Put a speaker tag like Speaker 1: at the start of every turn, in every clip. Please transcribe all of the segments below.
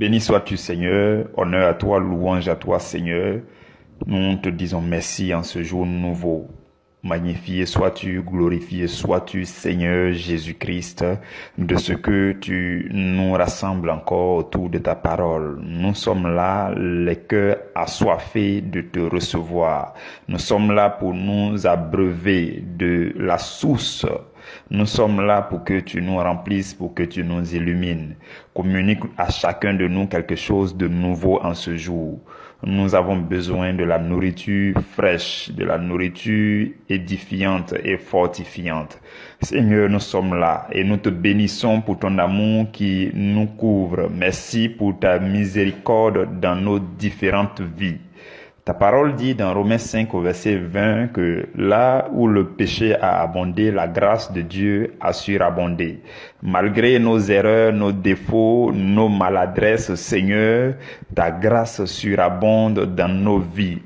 Speaker 1: Béni sois-tu, Seigneur. Honneur à toi, louange à toi, Seigneur. Nous te disons merci en ce jour nouveau. Magnifié sois-tu, glorifié sois-tu, Seigneur Jésus-Christ, de ce que tu nous rassembles encore autour de ta parole. Nous sommes là, les cœurs assoiffés de te recevoir. Nous sommes là pour nous abreuver de la source. Nous sommes là pour que tu nous remplisses, pour que tu nous illumines. Communique à chacun de nous quelque chose de nouveau en ce jour. Nous avons besoin de la nourriture fraîche, de la nourriture édifiante et fortifiante. Seigneur, nous sommes là et nous te bénissons pour ton amour qui nous couvre. Merci pour ta miséricorde dans nos différentes vies. Ta parole dit dans Romains 5 au verset 20 que là où le péché a abondé, la grâce de Dieu a surabondé. Malgré nos erreurs, nos défauts, nos maladresses, Seigneur, ta grâce surabonde dans nos vies.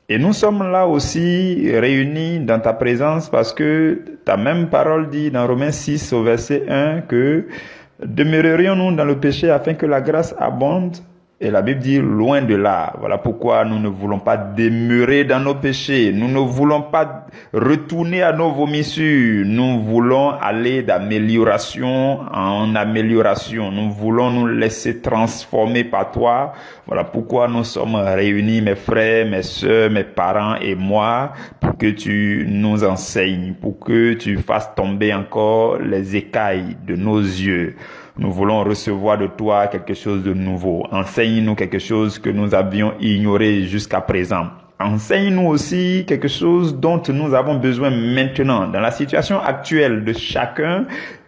Speaker 1: Et nous sommes là aussi réunis dans ta présence parce que ta même parole dit dans Romains 6 au verset 1 que demeurerions-nous dans le péché afin que la grâce abonde? Et la Bible dit loin de là. Voilà pourquoi nous ne voulons pas demeurer dans nos péchés. Nous ne voulons pas retourner à nos vomissures. Nous voulons aller d'amélioration en amélioration. Nous voulons nous laisser transformer par toi. Voilà pourquoi nous sommes réunis, mes frères, mes sœurs, mes parents et moi, pour que tu nous enseignes, pour que tu fasses tomber encore les écailles de nos yeux. Nous voulons recevoir de toi quelque chose de nouveau. Enseigne-nous quelque chose que nous avions ignoré jusqu'à présent. Enseigne-nous aussi quelque chose dont nous avons besoin maintenant. Dans la situation actuelle de chacun,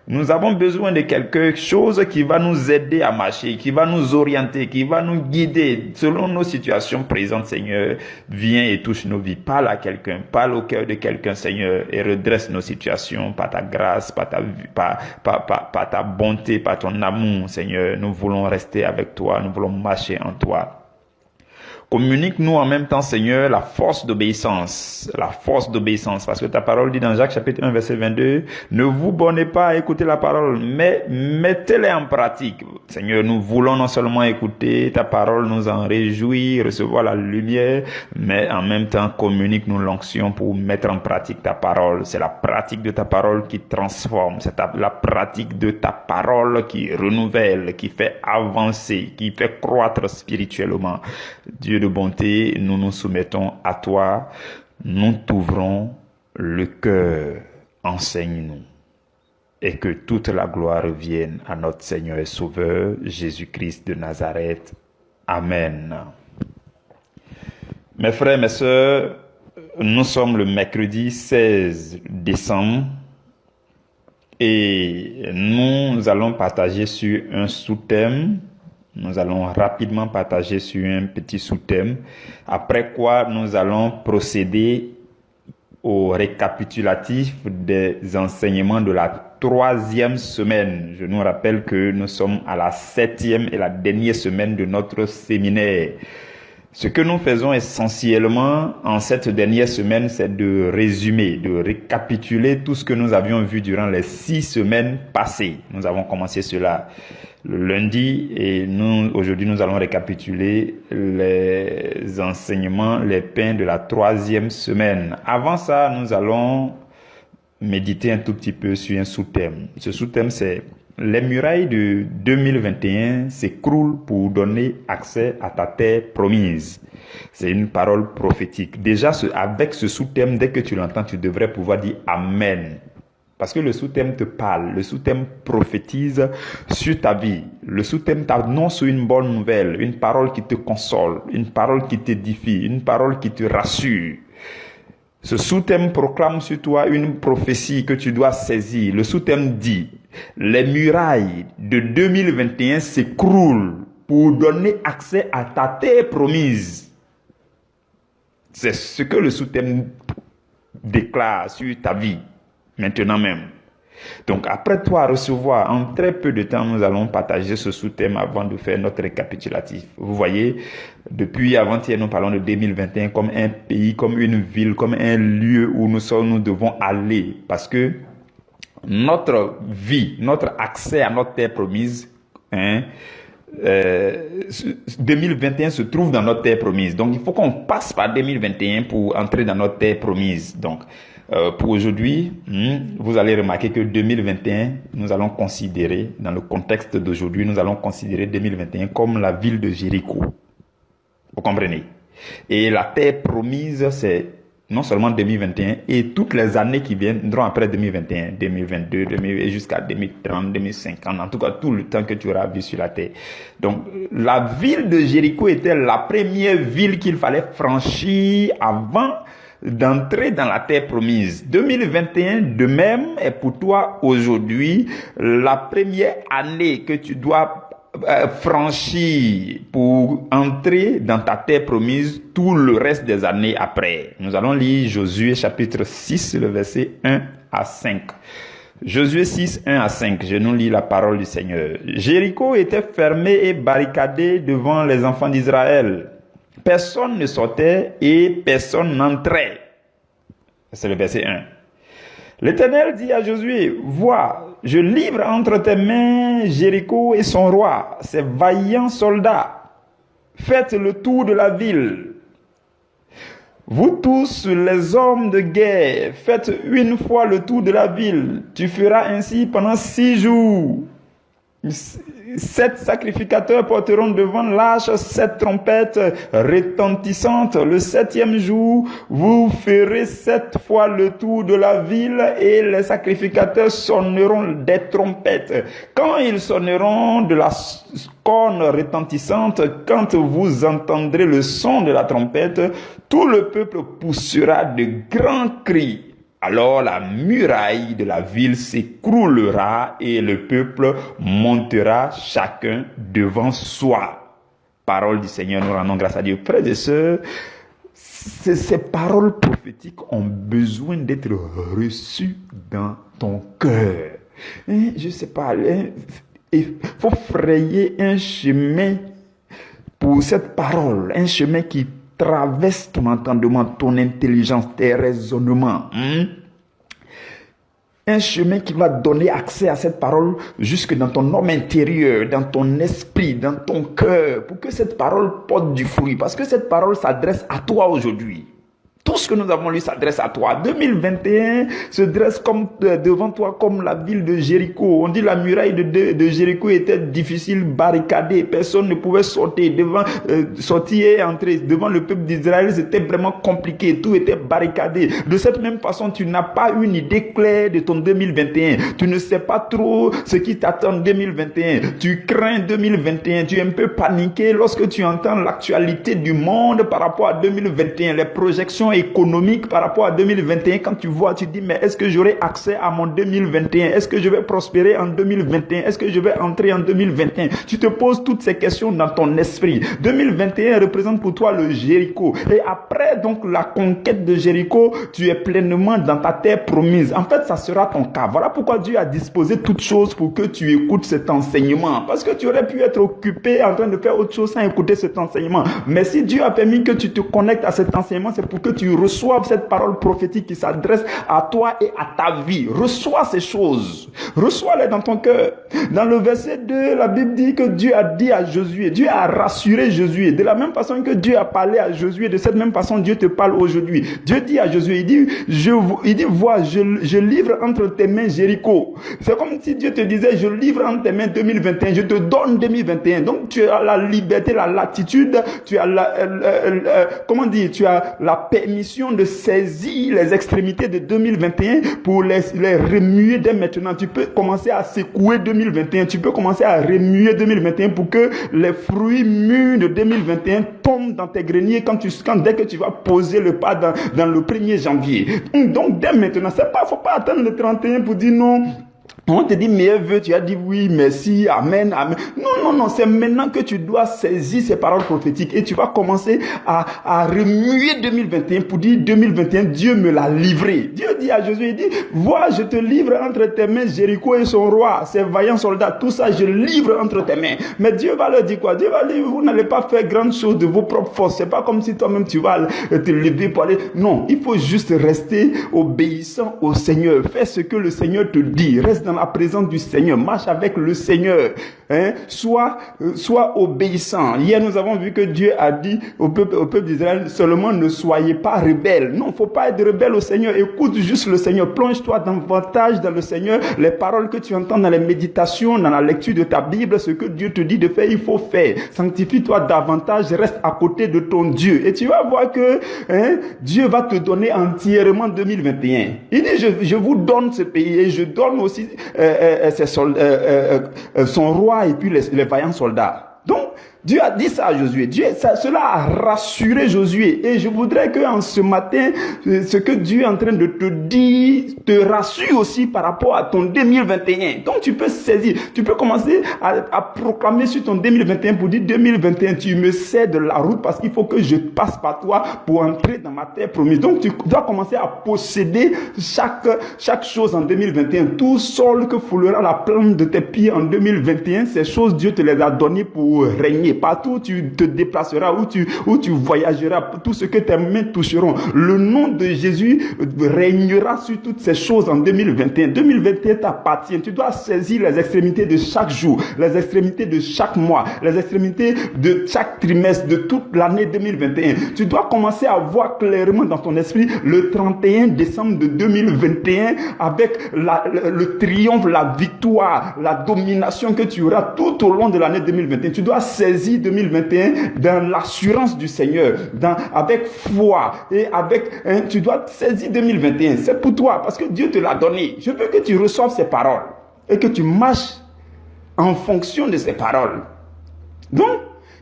Speaker 1: nous avons besoin de quelque chose qui va nous aider à marcher, qui va nous orienter, qui va nous guider selon nos situations présentes, Seigneur. Viens et touche nos vies. Parle à quelqu'un, parle au cœur de quelqu'un, Seigneur, et redresse nos situations par ta grâce, par ta bonté, par ton amour, Seigneur. Nous voulons rester avec toi, nous voulons marcher en toi. Communique-nous en même temps, Seigneur, la force d'obéissance, parce que ta parole dit dans Jacques chapitre 1 verset 22, ne vous bornez pas à écouter la parole, mais mettez-les en pratique. Seigneur, nous voulons non seulement écouter ta parole, nous en réjouir, recevoir la lumière, mais en même temps communique-nous l'onction pour mettre en pratique ta parole. C'est la pratique de ta parole qui transforme, c'est la pratique de ta parole qui renouvelle, qui fait avancer, qui fait croître spirituellement. Dieu de bonté, nous nous soumettons à toi, nous t'ouvrons le cœur, enseigne-nous, et que toute la gloire revienne à notre Seigneur et Sauveur, Jésus-Christ de Nazareth. Amen. Mes frères, mes sœurs, nous sommes le mercredi 16 décembre et nous allons partager sur un sous-thème. Nous allons rapidement partager sur un petit sous-thème, après quoi nous allons procéder au récapitulatif des enseignements de la 3e semaine. Je nous rappelle que nous sommes à la 7e et la dernière semaine de notre séminaire. Ce que nous faisons essentiellement en cette dernière semaine, c'est de résumer, de récapituler tout ce que nous avions vu durant les 6 semaines passées. Nous avons commencé cela le lundi et aujourd'hui nous allons récapituler les enseignements, les pains de la 3e semaine. Avant ça, nous allons méditer un tout petit peu sur un sous-thème. Ce sous-thème, c'est les murailles de 2021 s'écroulent pour donner accès à ta terre promise. C'est une parole prophétique. Déjà, avec ce sous-thème, dès que tu l'entends, tu devrais pouvoir dire Amen. Parce que le sous-thème te parle, le sous-thème prophétise sur ta vie. Le sous-thème t'annonce une bonne nouvelle, une parole qui te console, une parole qui t'édifie, une parole qui te rassure. Ce sous-thème proclame sur toi une prophétie que tu dois saisir. Le sous-thème dit, les murailles de 2021 s'écroulent pour donner accès à ta terre promise. C'est ce que le sous-thème déclare sur ta vie. Maintenant même. Donc, après toi recevoir, en très peu de temps, nous allons partager ce sous-thème avant de faire notre récapitulatif. Vous voyez, depuis avant-hier, nous parlons de 2021 comme un pays, comme une ville, comme un lieu où nous devons aller. Parce que notre vie, notre accès à notre terre promise, 2021 se trouve dans notre terre promise. Donc, il faut qu'on passe par 2021 pour entrer dans notre terre promise. Donc, pour aujourd'hui, vous allez remarquer que 2021, nous allons considérer, dans le contexte d'aujourd'hui, nous allons considérer 2021 comme la ville de Jéricho. Vous comprenez? Et la terre promise, c'est non seulement 2021 et toutes les années qui viendront après 2021, 2022, et jusqu'à 2030, 2050, en tout cas tout le temps que tu auras vu sur la terre. Donc la ville de Jéricho était la première ville qu'il fallait franchir avant d'entrer dans la terre promise. 2021 de même est pour toi aujourd'hui la première année que tu dois franchir pour entrer dans ta terre promise tout le reste des années après. Nous allons lire Josué chapitre 6, le verset 1 à 5. Josué 6, 1 à 5, je nous lis la parole du Seigneur. Jéricho était fermé et barricadé devant les enfants d'Israël. Personne ne sortait et personne n'entrait. C'est le verset 1. L'Éternel dit à Josué, vois, je livre entre tes mains Jéricho et son roi, ses vaillants soldats. Faites le tour de la ville. Vous tous, les hommes de guerre, faites une fois le tour de la ville. Tu feras ainsi pendant 6 jours. 7 sacrificateurs porteront devant l'arche 7 trompettes retentissantes. Le 7e jour, vous ferez 7 fois le tour de la ville et les sacrificateurs sonneront des trompettes. Quand ils sonneront de la corne retentissante, quand vous entendrez le son de la trompette, tout le peuple poussera de grands cris. Alors la muraille de la ville s'écroulera et le peuple montera chacun devant soi. Parole du Seigneur, nous rendons grâce à Dieu. Frères et sœurs, ces paroles prophétiques ont besoin d'être reçues dans ton cœur. Je ne sais pas, il faut frayer un chemin pour cette parole, un chemin qui traverse ton entendement, ton intelligence, tes raisonnements. Un chemin qui va donner accès à cette parole jusque dans ton homme intérieur, dans ton esprit, dans ton cœur, pour que cette parole porte du fruit. Parce que cette parole s'adresse à toi aujourd'hui. Tout ce que nous avons lu s'adresse à toi. 2021 se dresse comme devant toi comme la ville de Jéricho. On dit la muraille de Jéricho était difficile, barricadée. Personne ne pouvait sortir et entrer. Devant le peuple d'Israël, c'était vraiment compliqué. Tout était barricadé. De cette même façon, tu n'as pas une idée claire de ton 2021. Tu ne sais pas trop ce qui t'attend en 2021. Tu crains 2021. Tu es un peu paniqué lorsque tu entends l'actualité du monde par rapport à 2021. Les projections économique par rapport à 2021, quand tu vois, tu dis, mais est-ce que j'aurai accès à mon 2021? Est-ce que je vais prospérer en 2021? Est-ce que je vais entrer en 2021? Tu te poses toutes ces questions dans ton esprit. 2021 représente pour toi le Jéricho. Et après, donc, la conquête de Jéricho, tu es pleinement dans ta terre promise. En fait, ça sera ton cas. Voilà pourquoi Dieu a disposé toutes choses pour que tu écoutes cet enseignement. Parce que tu aurais pu être occupé en train de faire autre chose sans écouter cet enseignement. Mais si Dieu a permis que tu te connectes à cet enseignement, c'est pour que tu reçoives cette parole prophétique qui s'adresse à toi et à ta vie. Reçois ces choses. Reçois-les dans ton cœur. Dans le verset 2, la Bible dit que Dieu a dit à Josué, Dieu a rassuré Josué. De la même façon que Dieu a parlé à Josué, de cette même façon Dieu te parle aujourd'hui. Dieu dit à Josué, il dit, vois, je livre entre tes mains Jéricho. C'est comme si Dieu te disait, je livre entre tes mains 2021, je te donne 2021. Donc tu as la liberté, la latitude, tu as tu as la permission de saisir les extrémités de 2021 pour les remuer dès maintenant. Tu peux commencer à secouer 2021, tu peux commencer à remuer 2021 pour que les fruits mûrs de 2021 tombent dans tes greniers dès que tu vas poser le pas dans le 1er janvier. Donc dès maintenant, faut pas attendre le 31 pour dire non. On te dit meilleurs vœux, tu as dit oui, merci, amen, amen. Non, c'est maintenant que tu dois saisir ces paroles prophétiques et tu vas commencer à remuer 2021 pour dire 2021, Dieu me l'a livré. Dieu dit à Josué, il dit, vois, je te livre entre tes mains Jéricho et son roi, ses vaillants soldats, tout ça, je livre entre tes mains. Mais Dieu va leur dire quoi? Dieu va dire, vous n'allez pas faire grande chose de vos propres forces. C'est pas comme si toi-même tu vas te lever pour aller. Non, il faut juste rester obéissant au Seigneur. Fais ce que le Seigneur te dit. Reste dans dans la présence du Seigneur. Marche avec le Seigneur. Hein? Sois obéissant. Hier, nous avons vu que Dieu a dit au peuple d'Israël, seulement ne soyez pas rebelles. Non, il ne faut pas être rebelle au Seigneur. Écoute juste le Seigneur. Plonge-toi davantage dans le Seigneur. Les paroles que tu entends dans les méditations, dans la lecture de ta Bible, ce que Dieu te dit de faire, il faut faire. Sanctifie-toi davantage, reste à côté de ton Dieu. Et tu vas voir que Dieu va te donner entièrement 2021. Il dit, je vous donne ce pays et je donne aussi son roi et puis les vaillants soldats. Donc, Dieu a dit ça à Josué. Cela a rassuré Josué. Et je voudrais qu'en ce matin, ce que Dieu est en train de te dire, te rassure aussi par rapport à ton 2021. Donc tu peux saisir, tu peux commencer à proclamer sur ton 2021 pour dire 2021, tu me cèdes la route parce qu'il faut que je passe par toi pour entrer dans ma terre promise. Donc tu dois commencer à posséder chaque chose en 2021. Tout sol que foulera la plante de tes pieds en 2021, ces choses, Dieu te les a données pour régner. Partout où tu te déplaceras, où tu voyageras, tout ce que tes mains toucheront, le nom de Jésus régnera sur toutes ces choses en 2021. 2021 t'appartient. Tu dois saisir les extrémités de chaque jour, les extrémités de chaque mois, les extrémités de chaque trimestre, de toute l'année 2021. Tu dois commencer à voir clairement dans ton esprit le 31 décembre de 2021 avec le triomphe, la victoire, la domination que tu auras tout au long de l'année 2021. Tu dois saisir 2021 dans l'assurance du Seigneur, avec foi et tu dois saisir 2021. C'est pour toi parce que Dieu te l'a donné. Je veux que tu reçoives ces paroles et que tu marches en fonction de ces paroles. Donc,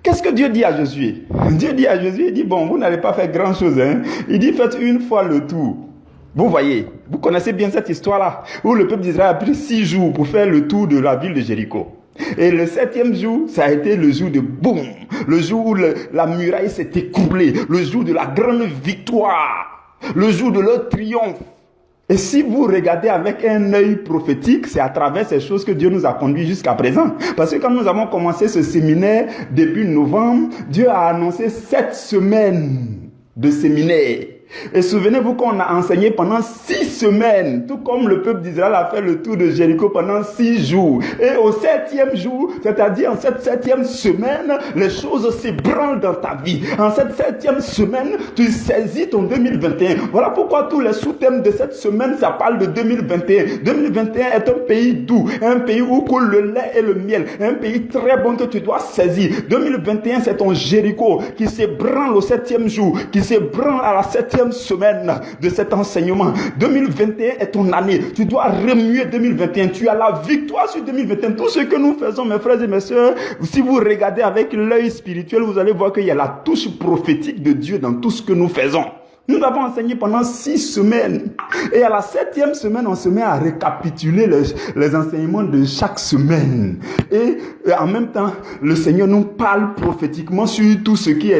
Speaker 1: qu'est-ce que Dieu dit à Josué? Dieu dit à Josué, il dit, bon, vous n'allez pas faire grand chose. Il dit, faites une fois le tour. Vous voyez, vous connaissez bien cette histoire-là, où le peuple d'Israël a pris 6 jours pour faire le tour de la ville de Jéricho. Et le 7e jour, ça a été le jour de boum, le jour où la muraille s'est écroulée, le jour de la grande victoire, le jour de leur triomphe. Et si vous regardez avec un œil prophétique, c'est à travers ces choses que Dieu nous a conduits jusqu'à présent. Parce que quand nous avons commencé ce séminaire début novembre, Dieu a annoncé 7 semaines de séminaire. Et souvenez-vous qu'on a enseigné pendant 6 semaines, tout comme le peuple d'Israël a fait le tour de Jéricho pendant 6 jours. Et au 7e jour, c'est-à-dire en cette 7e semaine, les choses s'ébranlent dans ta vie. En cette 7e semaine, tu saisis ton 2021. Voilà pourquoi tous les sous-thèmes de cette semaine, ça parle de 2021. 2021 est un pays doux, un pays où coule le lait et le miel, un pays très bon que tu dois saisir. 2021, c'est ton Jéricho qui s'ébranle au 7e jour, qui s'ébranle à la 7e semaine de cet enseignement. 2021 est ton année. Tu dois remuer 2021. Tu as la victoire sur 2021. Tout ce que nous faisons, mes frères et mes sœurs, si vous regardez avec l'œil spirituel, vous allez voir qu'il y a la touche prophétique de Dieu dans tout ce que nous faisons. Nous avons enseigné pendant 6 semaines. Et à la 7e semaine, on se met à récapituler les enseignements de chaque semaine. Et en même temps, le Seigneur nous parle prophétiquement sur tout ce qui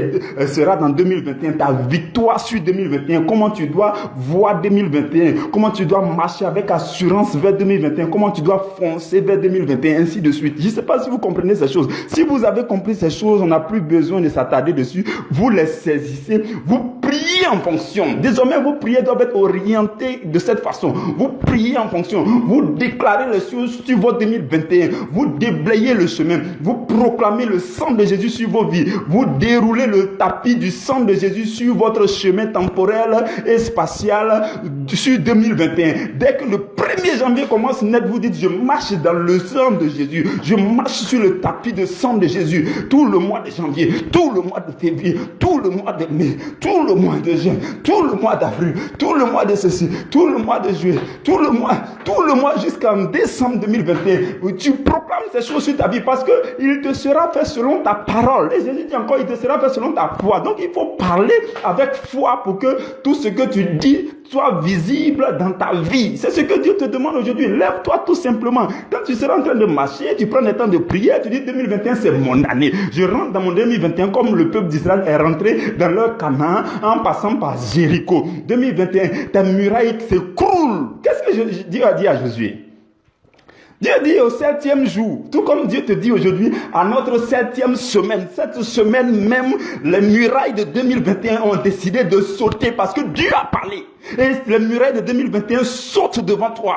Speaker 1: sera dans 2021. Ta victoire sur 2021. Comment tu dois voir 2021. Comment tu dois marcher avec assurance vers 2021. Comment tu dois foncer vers 2021. Ainsi de suite. Je ne sais pas si vous comprenez ces choses. Si vous avez compris ces choses, on n'a plus besoin de s'attarder dessus. Vous les saisissez. Vous priez en fonction. Désormais, vos prières doivent être orientées de cette façon. Vous priez en fonction. Vous déclarez les choses sur votre 2021. Vous déblayez le chemin. Vous proclamez le sang de Jésus sur vos vies. Vous déroulez le tapis du sang de Jésus sur votre chemin temporel et spatial sur 2021. Dès que le 1er janvier commence net, vous dites, je marche dans le sang de Jésus. Je marche sur le tapis de sang de Jésus. Tout le mois de janvier, tout le mois de février, tout le mois de mai, tout le mois de juin, tout le mois d'avril, tout le mois de ceci, tout le mois de juillet, tout le mois jusqu'en décembre 2021. Tu proclames ces choses sur ta vie parce que il te sera fait selon ta parole. Et Jésus dit encore, il te sera fait selon ta foi. Donc il faut parler avec foi pour que tout ce que tu dis soit visible dans ta vie. C'est ce que Dieu te demande aujourd'hui. Lève-toi tout simplement. Quand tu seras en train de marcher, tu prends le temps de prier, tu dis 2021 c'est mon année. Je rentre dans mon 2021 comme le peuple d'Israël est rentré dans leur Canaan en passant par Jéricho. 2021, ta muraille s'écroule. Qu'est-ce que Dieu a dit à Josué? Dieu dit au 7e jour, tout comme Dieu te dit aujourd'hui, à notre 7e semaine, cette semaine même, les murailles de 2021 ont décidé de sauter parce que Dieu a parlé. Et les murailles de 2021 sautent devant toi.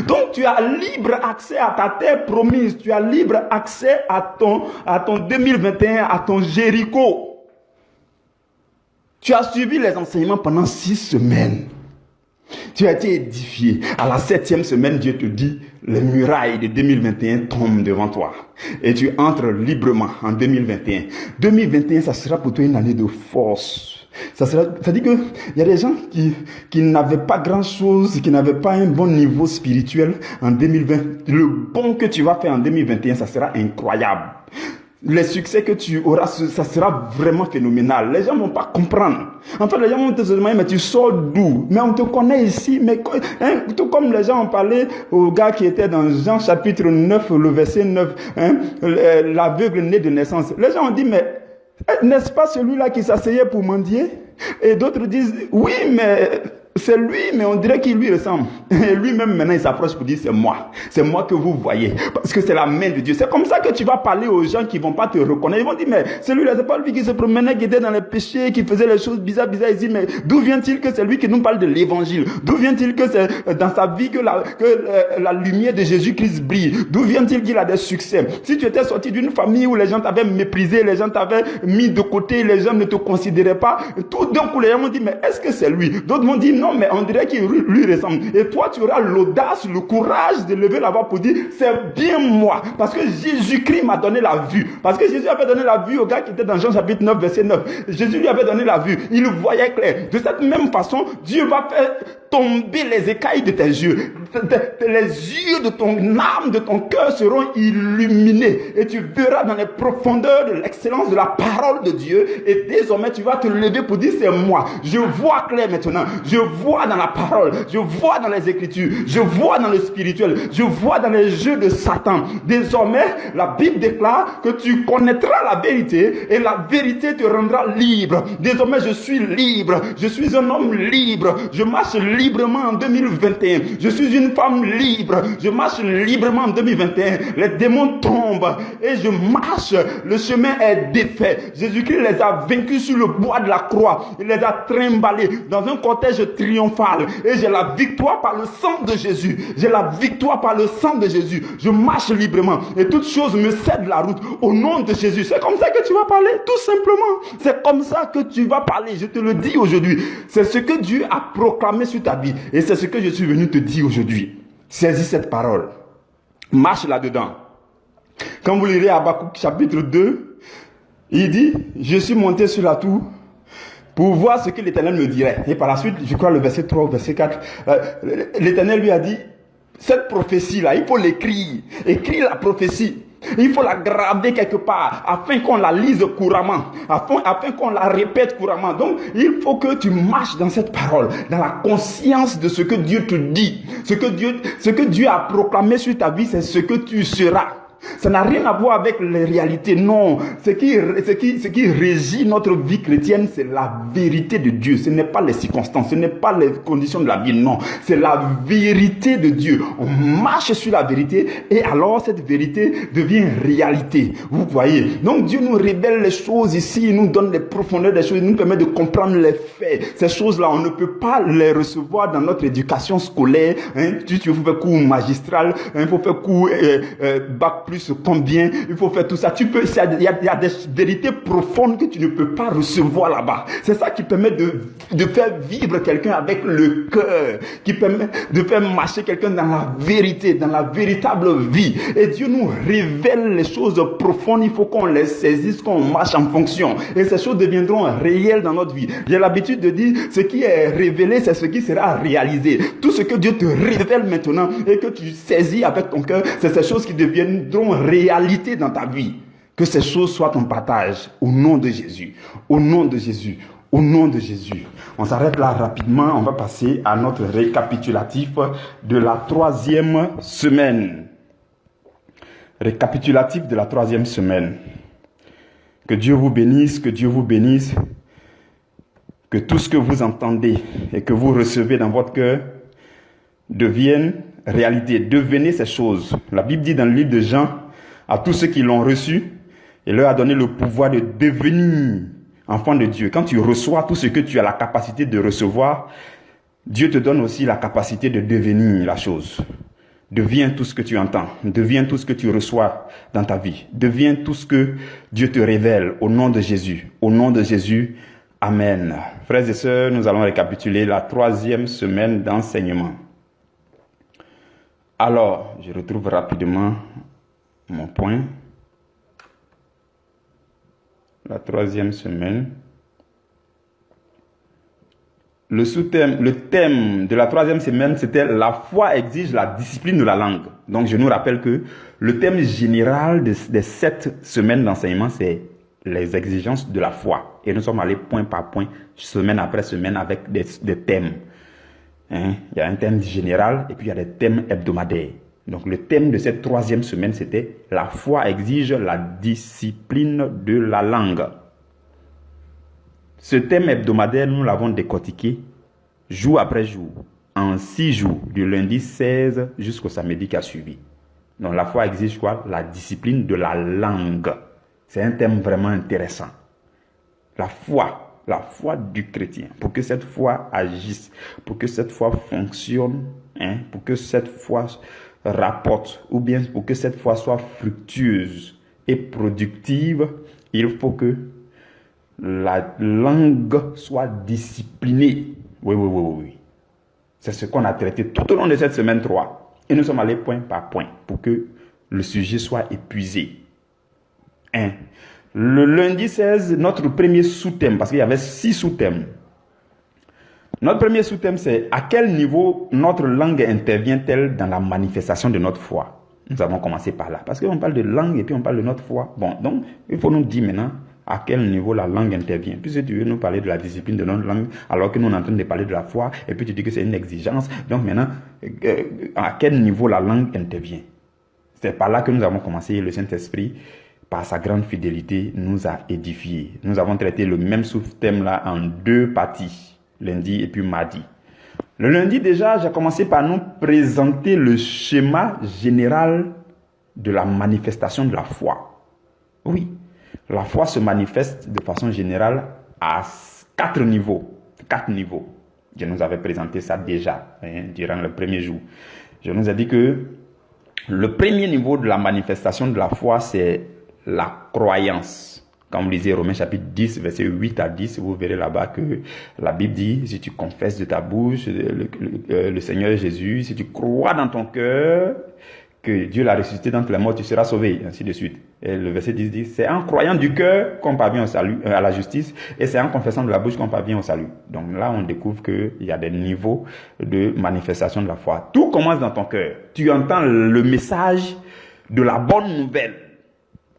Speaker 2: Donc tu as libre accès à ta terre promise, tu as libre accès à ton 2021, à ton Jéricho. Tu as suivi les enseignements pendant 6 semaines. Tu as été édifié. À la 7e semaine, Dieu te dit, les murailles de 2021 tombent devant toi. Et tu entres librement en 2021. 2021, ça sera pour toi une année de force. Ça dit qu'il y a des gens qui n'avaient pas grand-chose, qui n'avaient pas un bon niveau spirituel en 2020. Le bon que tu vas faire en 2021, ça sera incroyable. Les succès que tu auras, ça sera vraiment phénoménal. Les gens ne vont pas comprendre. En fait, les gens vont te demander, mais tu sors d'où? Mais on te connaît ici. Mais tout comme les gens ont parlé au gars qui était dans Jean chapitre 9, le verset 9, l'aveugle né de naissance. Les gens ont dit, mais n'est-ce pas celui-là qui s'asseyait pour mendier? Et d'autres disent, oui, mais c'est lui, mais on dirait qu'il lui ressemble. Et lui-même, maintenant, il s'approche pour dire, c'est moi. C'est moi que vous voyez. Parce que c'est la main de Dieu. C'est comme ça que tu vas parler aux gens qui ne vont pas te reconnaître. Ils vont dire, mais celui-là, c'est pas lui qui se promenait, qui était dans les péchés, qui faisait les choses bizarres. Ils disent, mais d'où vient-il que c'est lui qui nous parle de l'évangile? D'où vient-il que c'est dans sa vie que la lumière de Jésus-Christ brille? D'où vient-il qu'il a des succès? Si tu étais sorti d'une famille où les gens t'avaient méprisé, les gens t'avaient mis de côté, les gens ne te considéraient pas, tout d'un coup, les gens m'ont dit, mais est-ce que c'est lui? D'autres m'ont dit, non, mais on dirait qu'il lui ressemble. Et toi, tu auras l'audace, le courage de lever la voix pour dire, c'est bien moi. Parce que Jésus-Christ m'a donné la vue. Parce que Jésus avait donné la vue au gars qui était dans Jean chapitre 9, verset 9. Jésus lui avait donné la vue. Il voyait clair. De cette même façon, Dieu va faire tomber les écailles de tes yeux. Les yeux de ton âme, de ton cœur seront illuminés. Et tu verras dans les profondeurs de l'excellence de la parole de Dieu. Et désormais, tu vas te lever pour dire, c'est moi. Je vois clair maintenant. Je vois dans la parole. Je vois dans les Écritures. Je vois dans le spirituel. Je vois dans les jeux de Satan. Désormais, la Bible déclare que tu connaîtras la vérité et la vérité te rendra libre. Désormais, je suis libre. Je suis un homme libre. Je marche librement en 2021. Je suis une femme libre. Je marche librement en 2021. Les démons tombent et je marche. Le chemin est défait. Jésus-Christ les a vaincus sur le bois de la croix. Il les a trimballés dans un cortège triomphal. Et j'ai la victoire par le sang de Jésus. J'ai la victoire par le sang de Jésus. Je marche librement et toutes choses me cèdent la route au nom de Jésus. C'est comme ça que tu vas parler, tout simplement. C'est comme ça que tu vas parler. Je te le dis aujourd'hui. C'est ce que Dieu a proclamé sur ta vie. Et c'est ce que je suis venu te dire aujourd'hui. Saisis cette parole. Marche là-dedans. Quand vous lirez Habakkuk chapitre 2, il dit, je suis monté sur la tour pour voir ce que l'Éternel me dirait. Et par la suite, je crois le verset 3 ou verset 4, l'Éternel lui a dit, cette prophétie-là, il faut l'écrire. Écrire la prophétie. Il faut la graver quelque part afin qu'on la lise couramment, afin qu'on la répète couramment. Donc, il faut que tu marches dans cette parole, dans la conscience de ce que Dieu te dit. Ce que Dieu a proclamé sur ta vie, c'est ce que tu seras. Ça n'a rien à voir avec les réalités, non. Ce qui régit notre vie chrétienne, c'est la vérité de Dieu. Ce n'est pas les circonstances, ce n'est pas les conditions de la vie, non. C'est la vérité de Dieu. On marche sur la vérité et alors cette vérité devient réalité. Vous voyez. Donc Dieu nous révèle les choses ici, il nous donne les profondeurs des choses, il nous permet de comprendre les faits. Ces choses-là, on ne peut pas les recevoir dans notre éducation scolaire. Tu faut faire cours magistral, il faut faire cours bac plus combien, il faut faire tout ça. Il y a des vérités profondes que tu ne peux pas recevoir là-bas. C'est ça qui permet de faire vivre quelqu'un avec le cœur, qui permet de faire marcher quelqu'un dans la vérité, dans la véritable vie. Et Dieu nous révèle les choses profondes, il faut qu'on les saisisse, qu'on marche en fonction. Et ces choses deviendront réelles dans notre vie. J'ai l'habitude de dire, ce qui est révélé, c'est ce qui sera réalisé. Tout ce que Dieu te révèle maintenant et que tu saisis avec ton cœur, c'est ces choses qui deviendront réalité dans ta vie. Que ces choses soient ton partage au nom de Jésus. Au nom de Jésus. Au nom de Jésus. On s'arrête là rapidement. On va passer à notre récapitulatif de la 3e semaine. Récapitulatif de la 3e semaine. Que Dieu vous bénisse, que Dieu vous bénisse. Que tout ce que vous entendez et que vous recevez dans votre cœur devienne réalité. Devenez ces choses. La Bible dit dans le livre de Jean, à tous ceux qui l'ont reçu, il leur a donné le pouvoir de devenir enfants de Dieu. Quand tu reçois tout ce que tu as la capacité de recevoir, Dieu te donne aussi la capacité de devenir la chose. Deviens tout ce que tu entends. Deviens tout ce que tu reçois dans ta vie. Deviens tout ce que Dieu te révèle au nom de Jésus. Au nom de Jésus, amen. Frères et sœurs, nous allons récapituler la 3e semaine d'enseignement. Alors, je retrouve rapidement mon point. La 3e semaine. Le thème de la 3e semaine, c'était la foi exige la discipline de la langue. Donc, je nous rappelle que le thème général des 7 semaines d'enseignement, c'est les exigences de la foi. Et nous sommes allés point par point, semaine après semaine, avec des thèmes. Il y a un thème général et puis il y a des thèmes hebdomadaires. Donc, le thème de cette 3e semaine, c'était la foi exige la discipline de la langue. Ce thème hebdomadaire, nous l'avons décortiqué jour après jour, en 6 jours, du lundi 16 jusqu'au samedi qui a suivi. Donc la foi exige quoi? La discipline de la langue. C'est un thème vraiment intéressant. La foi du chrétien, pour que cette foi agisse, pour que cette foi fonctionne, pour que cette foi rapporte, ou bien pour que cette foi soit fructueuse et productive, il faut que la langue soit disciplinée. Oui. C'est ce qu'on a traité tout au long de cette semaine 3. Et nous sommes allés point par point pour que le sujet soit épuisé. Le lundi 16, notre premier sous-thème, parce qu'il y avait 6 sous-thèmes. Notre premier sous-thème, c'est à quel niveau notre langue intervient-elle dans la manifestation de notre foi? Nous avons commencé par là. Parce qu'on parle de langue et puis on parle de notre foi. Bon, donc, il faut nous dire maintenant à quel niveau la langue intervient. Puisque tu veux nous parler de la discipline de notre langue, alors que nous on est en train de parler de la foi, et puis tu dis que c'est une exigence. Donc maintenant, à quel niveau la langue intervient? C'est par là que nous avons commencé. Le Saint-Esprit, par sa grande fidélité, nous a édifiés. Nous avons traité le même sous-thème là en 2 parties, lundi et puis mardi. Le lundi déjà, j'ai commencé par nous présenter le schéma général de la manifestation de la foi. Oui. La foi se manifeste de façon générale à 4 niveaux. 4 niveaux. Je nous avais présenté ça déjà durant le premier jour. Je nous ai dit que le premier niveau de la manifestation de la foi, c'est la croyance. Quand vous lisez Romains chapitre 10, verset 8 à 10, vous verrez là-bas que la Bible dit, si tu confesses de ta bouche le Seigneur Jésus, si tu crois dans ton cœur que Dieu l'a ressuscité d'entre les morts, tu seras sauvé, ainsi de suite. Et le verset 10 dit, c'est en croyant du cœur qu'on parvient au salut, à la justice, et c'est en confessant de la bouche qu'on parvient au salut. Donc là, on découvre qu'il y a des niveaux de manifestation de la foi. Tout commence dans ton cœur. Tu entends le message de la bonne nouvelle,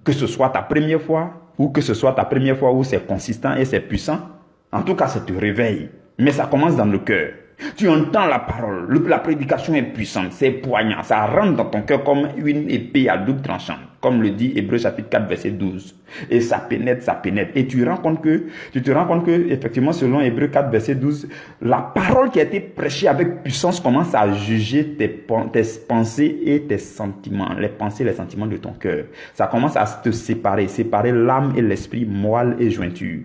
Speaker 2: que ce soit ta première fois, ou que ce soit ta première fois où c'est consistant et c'est puissant. En tout cas, ça te réveille. Mais ça commence dans le cœur. Tu entends la parole, la prédication est puissante, c'est poignant, ça rentre dans ton cœur comme une épée à double tranchant, comme le dit Hébreux chapitre 4 verset 12. Et ça pénètre. Et tu te rends compte que, effectivement, selon Hébreux 4 verset 12, la parole qui a été prêchée avec puissance commence à juger tes pensées et tes sentiments, les pensées et les sentiments de ton cœur. Ça commence à te séparer l'âme et l'esprit, moelle et jointure.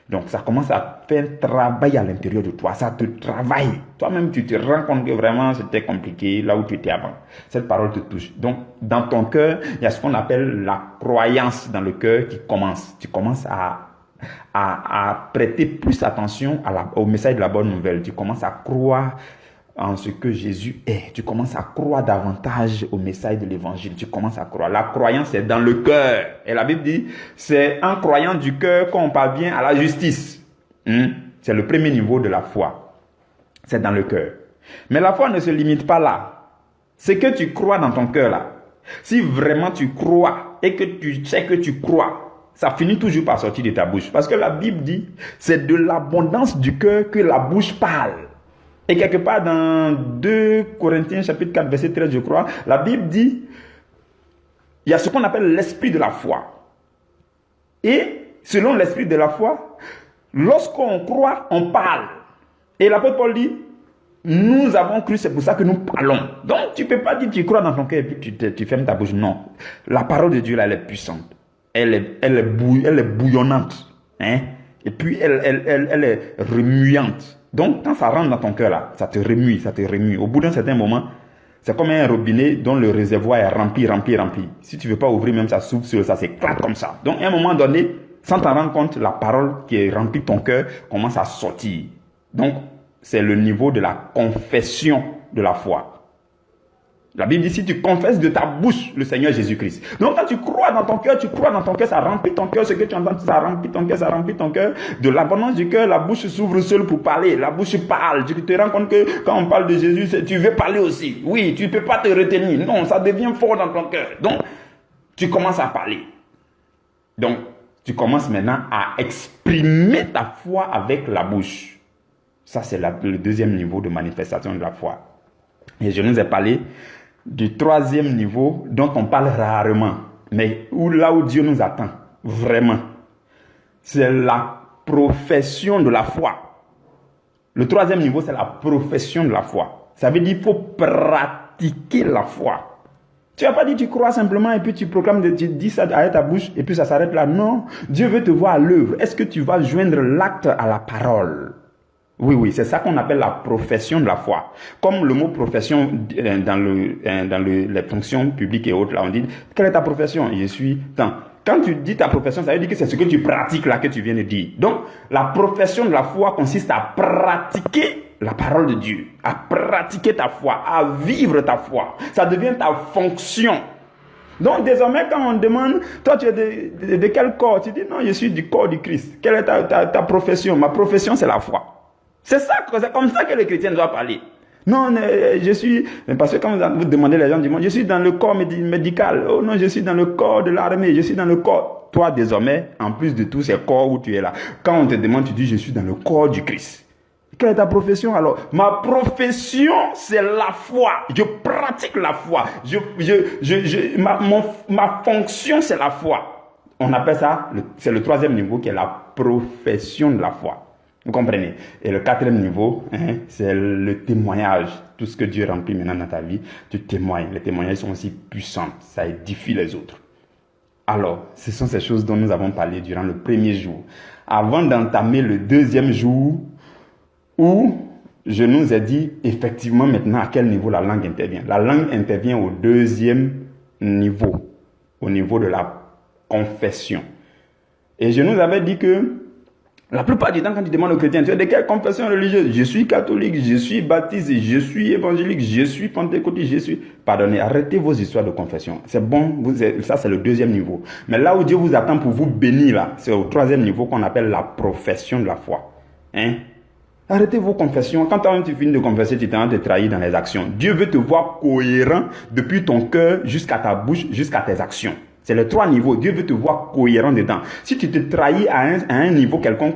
Speaker 2: Donc, ça commence à faire un travail à l'intérieur de toi. Ça te travaille. Toi-même, tu te rends compte que vraiment, c'était compliqué là où tu étais avant. Cette parole te touche. Donc, dans ton cœur, il y a ce qu'on appelle la croyance dans le cœur qui commence. Tu commences à prêter plus attention au message de la bonne nouvelle. Tu commences à croire en ce que Jésus est. Tu commences à croire davantage au message de l'évangile. Tu commences à croire. La croyance est dans le cœur. Et la Bible dit, c'est en croyant du cœur qu'on parvient à la justice. C'est le premier niveau de la foi. C'est dans le cœur. Mais la foi ne se limite pas là. C'est que tu crois dans ton cœur là. Si vraiment tu crois et que tu sais que tu crois, ça finit toujours par sortir de ta bouche. Parce que la Bible dit, c'est de l'abondance du cœur que la bouche parle. Et quelque part dans 2 Corinthiens chapitre 4 verset 13 je crois, la Bible dit, il y a ce qu'on appelle l'esprit de la foi. Et selon l'esprit de la foi, lorsqu'on croit, on parle. Et l'apôtre Paul dit, nous avons cru, c'est pour ça que nous parlons. Donc tu ne peux pas dire que tu crois dans ton cœur et puis tu fermes ta bouche. Non, la parole de Dieu là, elle est puissante. Elle est bouillonnante. Et puis elle est remuante. Donc, quand ça rentre dans ton cœur là, ça te remue. Au bout d'un certain moment, C'est comme un robinet dont le réservoir est rempli. Si tu ne veux pas ouvrir, même ça s'ouvre sur ça s'éclate comme ça. Donc, à un moment donné, sans t'en rendre compte, la parole qui est remplie de ton cœur commence à sortir. Donc, c'est le niveau de la confession de la foi. La Bible dit, si tu confesses de ta bouche le Seigneur Jésus-Christ. Donc, quand tu crois dans ton cœur, ça remplit ton cœur. Ce que tu entends, ça remplit ton cœur. De l'abondance du cœur, la bouche s'ouvre seule pour parler. La bouche parle. Tu te rends compte que quand on parle de Jésus, tu veux parler aussi. Oui, tu ne peux pas te retenir. Non, ça devient fort dans ton cœur. Donc, tu commences à parler. Donc, tu commences maintenant à exprimer ta foi avec la bouche. Ça, c'est le deuxième niveau de manifestation de la foi. Et je nous ai parlé du troisième niveau dont on parle rarement, mais là où Dieu nous attend, vraiment. C'est la profession de la foi. Le troisième niveau, c'est la profession de la foi. Ça veut dire qu'il faut pratiquer la foi. Tu n'as pas dit tu crois simplement et puis tu proclames, tu dis ça avec ta bouche et puis ça s'arrête là. Non, Dieu veut te voir à l'œuvre. Est-ce que tu vas joindre l'acte à la parole? Oui, c'est ça qu'on appelle la profession de la foi. Comme le mot profession dans les fonctions publiques et autres, là on dit, quelle est ta profession? Je suis tant. Quand tu dis ta profession, ça veut dire que c'est ce que tu pratiques là que tu viens de dire. Donc, la profession de la foi consiste à pratiquer la parole de Dieu, à pratiquer ta foi, à vivre ta foi. Ça devient ta fonction. Donc, désormais, quand on demande, toi, tu es de quel corps? Tu dis, non, je suis du corps du Christ. Quelle est ta profession? Ma profession, c'est la foi. C'est comme ça que les chrétiens doivent parler. Non, je suis... Parce que quand vous demandez les gens du monde, je suis dans le corps médical. Oh non, je suis dans le corps de l'armée. Je suis dans le corps. Toi, désormais, en plus de tous ces corps où tu es là, quand on te demande, tu dis, je suis dans le corps du Christ. Quelle est ta profession alors? Ma profession, c'est la foi. Je pratique la foi. Ma fonction, c'est la foi. On appelle ça, c'est le troisième niveau qui est la profession de la foi. Vous comprenez? Et le quatrième niveau, c'est le témoignage. Tout ce que Dieu remplit maintenant dans ta vie, tu témoignes. Les témoignages sont aussi puissants. Ça édifie les autres. Alors, ce sont ces choses dont nous avons parlé durant le premier jour. Avant d'entamer le deuxième jour, où je nous ai dit effectivement maintenant à quel niveau la langue intervient. La langue intervient au deuxième niveau, au niveau de la confession. Et je nous avais dit que la plupart du temps, quand tu demandes aux chrétiens, tu es de quelle confession religieuse? Je suis catholique, je suis baptiste, je suis évangélique, je suis pentecôtiste, je suis... Pardonnez, arrêtez vos histoires de confession. C'est bon, ça c'est le deuxième niveau. Mais là où Dieu vous attend pour vous bénir, là, c'est au troisième niveau qu'on appelle la profession de la foi. Arrêtez vos confessions. Quand tu finis de confesser, tu es en train de te trahir dans les actions. Dieu veut te voir cohérent depuis ton cœur jusqu'à ta bouche, jusqu'à tes actions. C'est les trois niveaux. Dieu veut te voir cohérent dedans. Si tu te trahis à un niveau quelconque,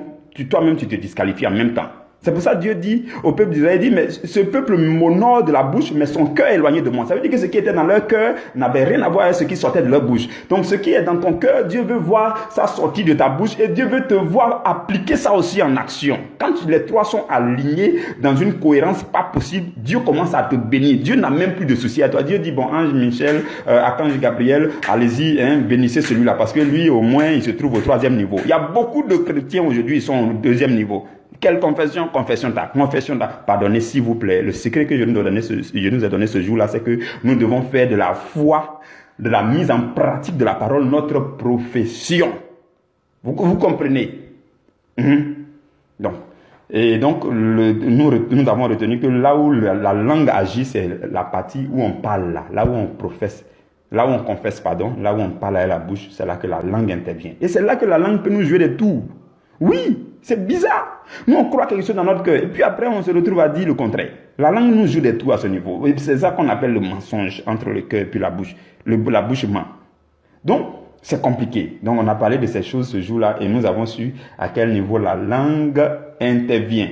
Speaker 2: toi-même tu te disqualifies en même temps. C'est pour ça que Dieu dit au peuple d'Israël, il dit, mais ce peuple m'honore de la bouche, mais son cœur est éloigné de moi. Ça veut dire que ce qui était dans leur cœur n'avait rien à voir avec ce qui sortait de leur bouche. Donc ce qui est dans ton cœur, Dieu veut voir ça sortir de ta bouche et Dieu veut te voir appliquer ça aussi en action. Quand les trois sont alignés dans une cohérence pas possible, Dieu commence à te bénir. Dieu n'a même plus de soucis à toi. Dieu dit, bon, Ange Michel, Archange Gabriel, allez-y, bénissez celui-là, parce que lui, au moins, il se trouve au troisième niveau. Il y a beaucoup de chrétiens aujourd'hui, ils sont au deuxième niveau. Quelle confession? Confession ta. Pardonnez s'il vous plaît. Le secret que je nous ai donné ce jour-là, c'est que nous devons faire de la foi, de la mise en pratique de la parole, notre profession. Vous comprenez? Donc, nous avons retenu que là où la langue agit, c'est la partie où on parle, là où on professe. Là où on confesse, là où on parle avec la bouche, c'est là que la langue intervient. Et c'est là que la langue peut nous jouer des tours. Oui, c'est bizarre. Nous, on croit quelque chose dans notre cœur. Et puis après, on se retrouve à dire le contraire. La langue nous joue des tours à ce niveau. Et c'est ça qu'on appelle le mensonge entre le cœur et puis la bouche. La bouche ment. Donc, c'est compliqué. Donc, on a parlé de ces choses ce jour-là et nous avons su à quel niveau la langue intervient.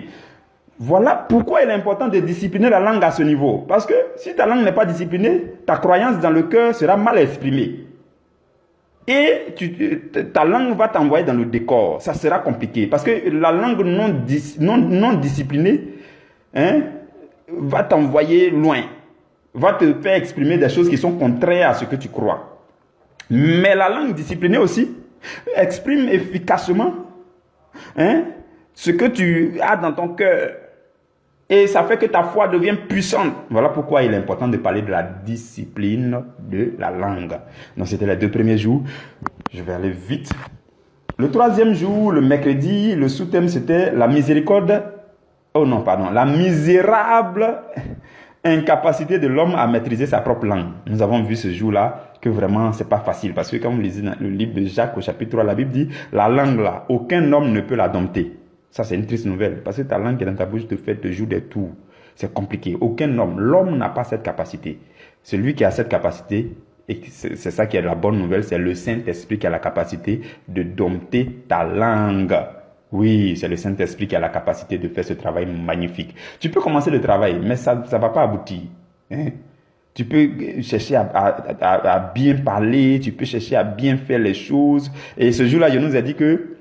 Speaker 2: Voilà pourquoi il est important de discipliner la langue à ce niveau. Parce que si ta langue n'est pas disciplinée, ta croyance dans le cœur sera mal exprimée. Et ta langue va t'envoyer dans le décor. Ça sera compliqué. Parce que la langue non disciplinée va t'envoyer loin. Va te faire exprimer des choses qui sont contraires à ce que tu crois. Mais la langue disciplinée aussi exprime efficacement ce que tu as dans ton cœur. Et ça fait que ta foi devient puissante. Voilà pourquoi il est important de parler de la discipline de la langue. Donc c'était les 2 premiers jours. Je vais aller vite. Le 3e jour, le mercredi, le sous-thème c'était la miséricorde. Oh non, pardon. La misérable incapacité de l'homme à maîtriser sa propre langue. Nous avons vu ce jour-là que vraiment c'est pas facile. Parce que quand vous lisez dans le livre de Jacques au chapitre 3, la Bible dit la langue là, aucun homme ne peut la dompter. Ça, c'est une triste nouvelle. Parce que ta langue qui est dans ta bouche te joue des tours. C'est compliqué. Aucun homme. L'homme n'a pas cette capacité. Celui qui a cette capacité, et c'est ça qui est la bonne nouvelle, c'est le Saint-Esprit qui a la capacité de dompter ta langue. Oui, c'est le Saint-Esprit qui a la capacité de faire ce travail magnifique. Tu peux commencer le travail, mais ça ne va pas aboutir. Hein? Tu peux chercher à bien parler, tu peux chercher à bien faire les choses. Et ce jour-là, je nous ai dit que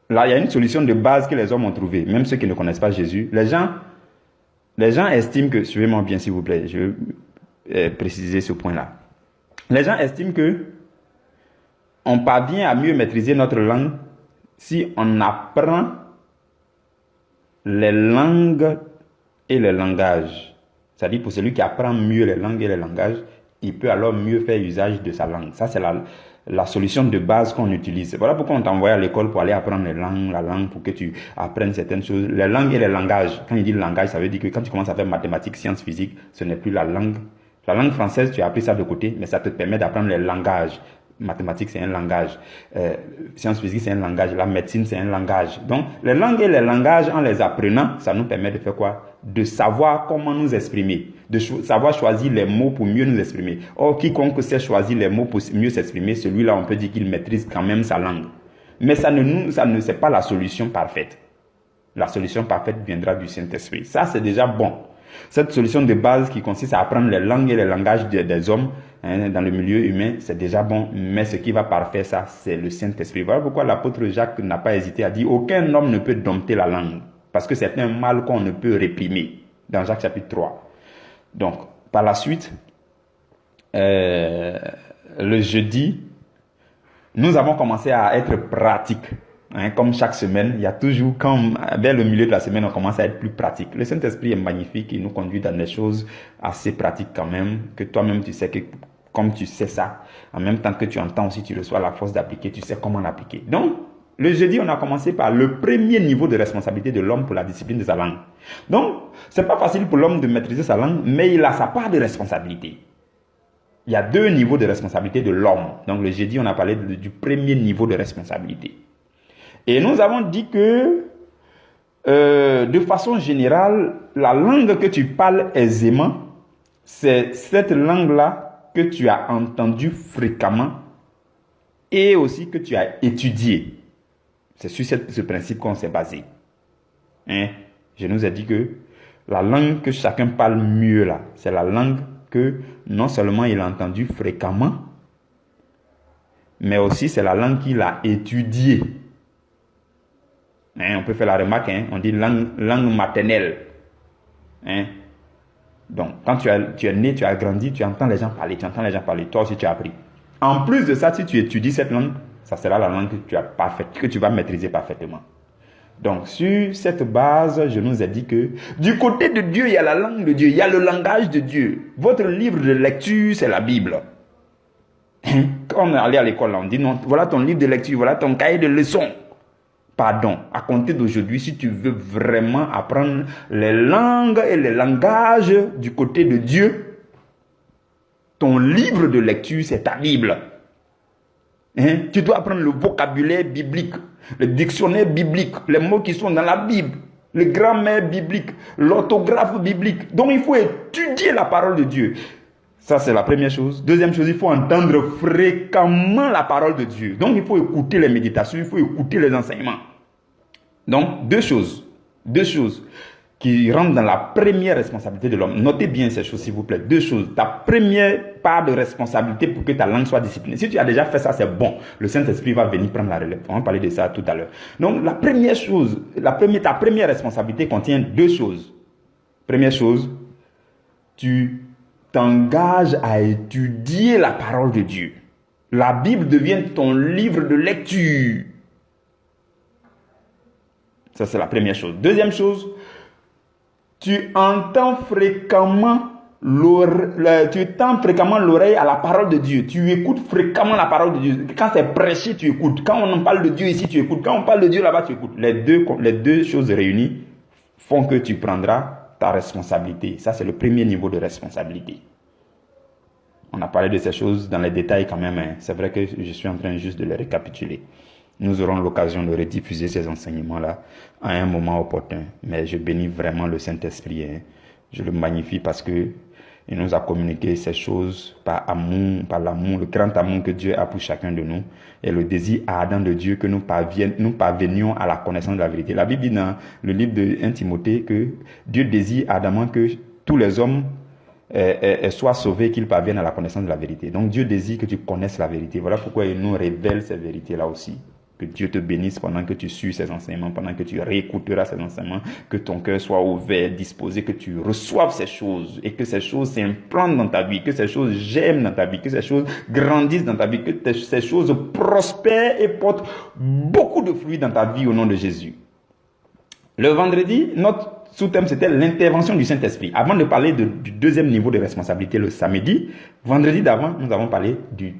Speaker 2: là, il y a une solution de base que les hommes ont trouvée, même ceux qui ne connaissent pas Jésus. Les gens estiment que, suivez-moi bien s'il vous plaît, je vais préciser ce point-là. Les gens estiment que on parvient à mieux maîtriser notre langue si on apprend les langues et les langages. C'est-à-dire pour celui qui apprend mieux les langues et les langages, il peut alors mieux faire usage de sa langue. Ça, c'est la solution de base qu'on utilise. Voilà pourquoi on t'envoie à l'école pour aller apprendre la langue pour que tu apprennes certaines choses. Les langues et les langages. Quand il dit langage, ça veut dire que quand tu commences à faire mathématiques, sciences, physique, ce n'est plus la langue. La langue française, tu as appris ça de côté, mais ça te permet d'apprendre les langages. Mathématiques, c'est un langage. Sciences physiques, c'est un langage. La médecine, c'est un langage. Donc, les langues et les langages, en les apprenant, ça nous permet de faire quoi? De savoir comment nous exprimer. De savoir choisir les mots pour mieux nous exprimer. Or, quiconque sait choisir les mots pour mieux s'exprimer, celui-là, on peut dire qu'il maîtrise quand même sa langue. Mais ça ne c'est pas la solution parfaite. La solution parfaite viendra du Saint-Esprit. Ça, c'est déjà bon. Cette solution de base qui consiste à apprendre les langues et les langages des hommes dans le milieu humain, c'est déjà bon. Mais ce qui va parfaire ça, c'est le Saint-Esprit. Voilà pourquoi l'apôtre Jacques n'a pas hésité à dire « Aucun homme ne peut dompter la langue. » Parce que c'est un mal qu'on ne peut réprimer. Dans Jacques chapitre 3. Donc, par la suite, le jeudi, nous avons commencé à être pratiques. Comme chaque semaine, il y a toujours, vers le milieu de la semaine, on commence à être plus pratique. Le Saint-Esprit est magnifique, il nous conduit dans des choses assez pratiques quand même, que toi-même tu sais que, comme tu sais ça, en même temps que tu entends aussi, tu reçois la force d'appliquer, tu sais comment l'appliquer. Donc, le jeudi, on a commencé par le premier niveau de responsabilité de l'homme pour la discipline de sa langue. Donc, c'est pas facile pour l'homme de maîtriser sa langue, mais il a sa part de responsabilité. Il y a 2 niveaux de responsabilité de l'homme. Donc, le jeudi, on a parlé du premier niveau de responsabilité. Et nous avons dit que, de façon générale, la langue que tu parles aisément, c'est cette langue-là que tu as entendue fréquemment et aussi que tu as étudiée. C'est sur ce principe qu'on s'est basé. Je nous ai dit que la langue que chacun parle mieux là, c'est la langue que non seulement il a entendue fréquemment, mais aussi c'est la langue qu'il a étudiée. On peut faire la remarque, on dit langue maternelle. Donc, quand tu es né, tu as grandi, tu entends les gens parler, toi aussi tu as appris. En plus de ça, si tu étudies cette langue, ça sera la langue que tu vas maîtriser parfaitement. Donc, sur cette base, je nous ai dit que du côté de Dieu, il y a la langue de Dieu, il y a le langage de Dieu. Votre livre de lecture, c'est la Bible. Quand on est allé à l'école, on dit non, voilà ton livre de lecture, voilà ton cahier de leçons. Pardon, à compter d'aujourd'hui, si tu veux vraiment apprendre les langues et les langages du côté de Dieu, ton livre de lecture, c'est ta Bible. Tu dois apprendre le vocabulaire biblique, le dictionnaire biblique, les mots qui sont dans la Bible, le grammaire biblique, l'orthographe biblique. Donc, il faut étudier la parole de Dieu. Ça, c'est la première chose. Deuxième chose, il faut entendre fréquemment la parole de Dieu. Donc, il faut écouter les méditations, il faut écouter les enseignements. Donc, deux choses qui rentrent dans la première responsabilité de l'homme. Notez bien ces choses, s'il vous plaît. 2 choses. Ta première part de responsabilité pour que ta langue soit disciplinée. Si tu as déjà fait ça, c'est bon. Le Saint-Esprit va venir prendre la relève. On va parler de ça tout à l'heure. Donc, la première chose, ta première responsabilité contient 2 choses. Première chose, tu t'engages à étudier la parole de Dieu. La Bible devient ton livre de lecture. Ça, c'est la première chose. Deuxième chose, tu tends fréquemment l'oreille à la parole de Dieu. Tu écoutes fréquemment la parole de Dieu. Quand c'est prêché, tu écoutes. Quand on en parle de Dieu ici, tu écoutes. Quand on parle de Dieu là-bas, tu écoutes. Les deux choses réunies font que tu prendras ta responsabilité. Ça, c'est le premier niveau de responsabilité. On a parlé de ces choses dans les détails quand même. C'est vrai que je suis en train juste de les récapituler. Nous aurons l'occasion de rediffuser ces enseignements-là à un moment opportun. Mais je bénis vraiment le Saint-Esprit. Je le magnifie parce que il nous a communiqué ces choses par amour, par l'amour, le grand amour que Dieu a pour chacun de nous et le désir ardent de Dieu que nous parvenions à la connaissance de la vérité. La Bible dit dans le livre de 1 Timothée que Dieu désire ardemment que tous les hommes soient sauvés, qu'ils parviennent à la connaissance de la vérité. Donc Dieu désire que tu connaisses la vérité. Voilà pourquoi il nous révèle ces vérités-là aussi. Que Dieu te bénisse pendant que tu suis ces enseignements, pendant que tu réécouteras ces enseignements, que ton cœur soit ouvert, disposé, que tu reçoives ces choses et que ces choses s'implantent dans ta vie, que ces choses germent dans ta vie, que ces choses grandissent dans ta vie, que ces choses prospèrent et portent beaucoup de fruits dans ta vie au nom de Jésus. Le vendredi, notre sous-thème, c'était l'intervention du Saint-Esprit. Avant de parler du deuxième niveau de responsabilité le samedi, vendredi d'avant, nous avons parlé de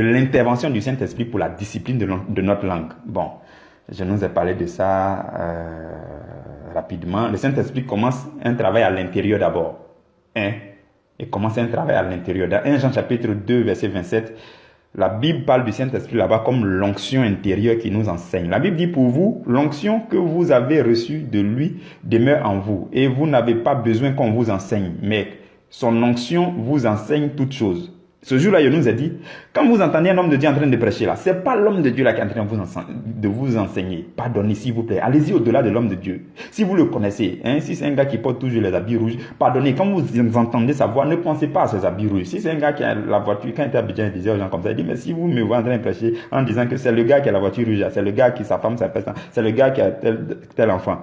Speaker 2: l'intervention du Saint-Esprit pour la discipline de notre langue. Bon, je nous ai parlé de ça rapidement. Le Saint-Esprit commence un travail à l'intérieur d'abord. Et commence un travail à l'intérieur. Dans 1 Jean chapitre 2, verset 27, la Bible parle du Saint-Esprit là-bas comme l'onction intérieure qui nous enseigne. La Bible dit pour vous, l'onction que vous avez reçue de lui demeure en vous. Et vous n'avez pas besoin qu'on vous enseigne, mais son onction vous enseigne toutes choses. Ce jour-là, il nous a dit, quand vous entendez un homme de Dieu en train de prêcher là, c'est pas l'homme de Dieu là qui est en train de vous enseigner. Pardonnez s'il vous plaît. Allez-y au-delà de l'homme de Dieu. Si vous le connaissez, si c'est un gars qui porte toujours les habits rouges, pardonnez. Quand vous entendez sa voix, ne pensez pas à ses habits rouges. Si c'est un gars qui a la voiture, quand il était à Abidjan, il disait aux gens comme ça, il dit, mais si vous me voyez en train de prêcher en disant que c'est le gars qui a la voiture rouge, c'est le gars qui sa femme s'appelle ça, c'est le gars qui a tel enfant.